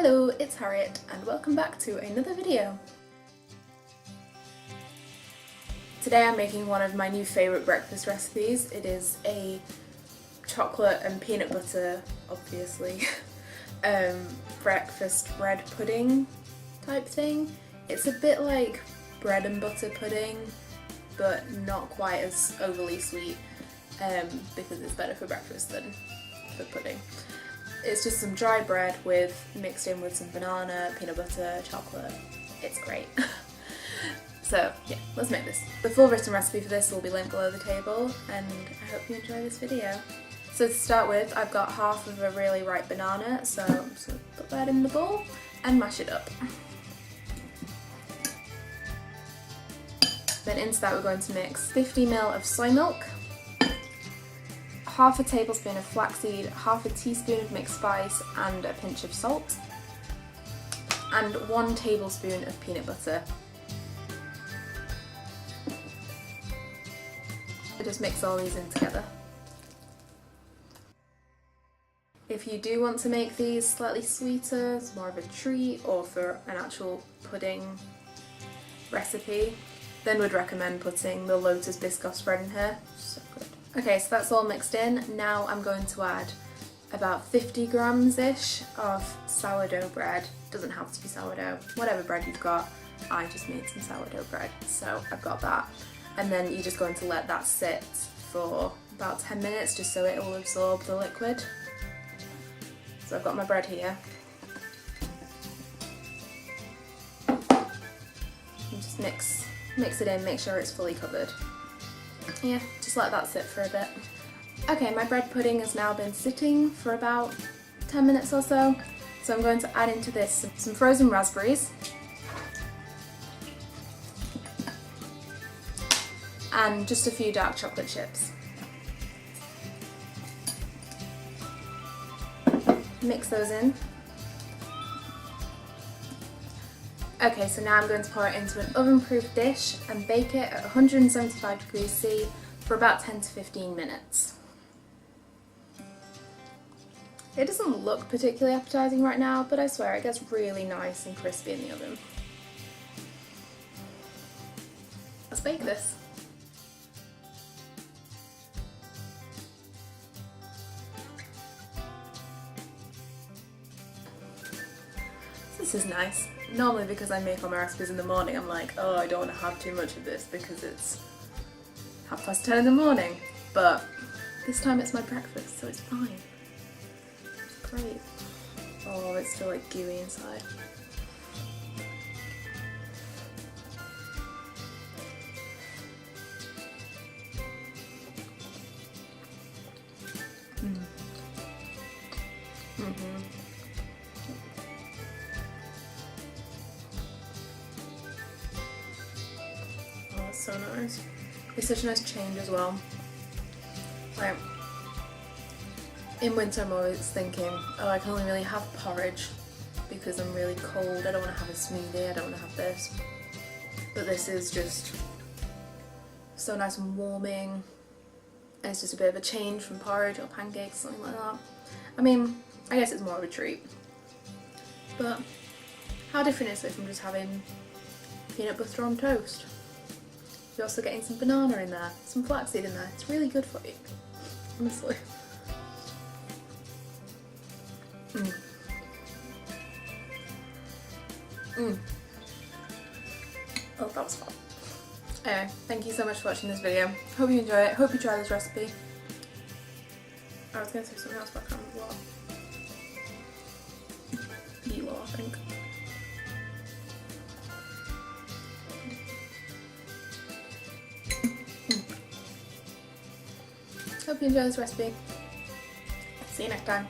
Hello, it's Harriet and welcome back to another video. Today I'm making one of my new favourite breakfast recipes. It is a chocolate and peanut butter, obviously, breakfast bread pudding type thing. It's a bit like bread and butter pudding, but not quite as overly sweet because it's better for breakfast than for pudding. It's just some dry bread mixed in with some banana, peanut butter, chocolate. It's great. So yeah, let's make this. The full written recipe for this will be linked below the table and I hope you enjoy this video. So to start with, I've got half of a really ripe banana, so I'm just going to put that in the bowl and mash it up. Then into that we're going to mix 50 ml of soy milk, half a tablespoon of flaxseed, half a teaspoon of mixed spice and a pinch of salt, and 1 tablespoon of peanut butter. I just mix all these in together. If you do want to make these slightly sweeter, it's more of a treat, or for an actual pudding recipe, then would recommend putting the Lotus Biscoff spread in here. So good. Okay, so that's all mixed in. Now I'm going to add about 50 grams-ish of sourdough bread. Doesn't have to be sourdough, whatever bread you've got. I just made some sourdough bread, so I've got that. And then you're just going to let that sit for about 10 minutes just so it will absorb the liquid. So I've got my bread here. And just mix it in, make sure it's fully covered. Yeah, just let that sit for a bit. Okay, my bread pudding has now been sitting for about 10 minutes or so. So I'm going to add into this some frozen raspberries and just a few dark chocolate chips. Mix those in. Okay, so now I'm going to pour it into an oven-proof dish and bake it at 175 degrees C for about 10 to 15 minutes. It doesn't look particularly appetizing right now, but I swear it gets really nice and crispy in the oven. Let's bake this. This is nice. Normally because I make all my recipes in the morning, I'm like, oh, I don't want to have too much of this because it's 10:30 in the morning. But this time it's my breakfast, so it's fine. It's great. Oh, it's still like gooey inside. So nice. It's such a nice change as well. Like, in winter I'm always thinking, oh, I can only really have porridge because I'm really cold, I don't want to have a smoothie, I don't want to have this. But this is just so nice and warming, and it's just a bit of a change from porridge or pancakes, something like that. I mean, I guess it's more of a treat. But how different is it from just having peanut butter on toast? You're also getting some banana in there, some flaxseed in there. It's really good for you, honestly. Oh, that was fun. Anyway, thank you so much for watching this video. Hope you enjoy it. Hope you try this recipe. I was going to say something else, but I can't remember what. Elo, I think. Hope you enjoy this recipe. See you next time.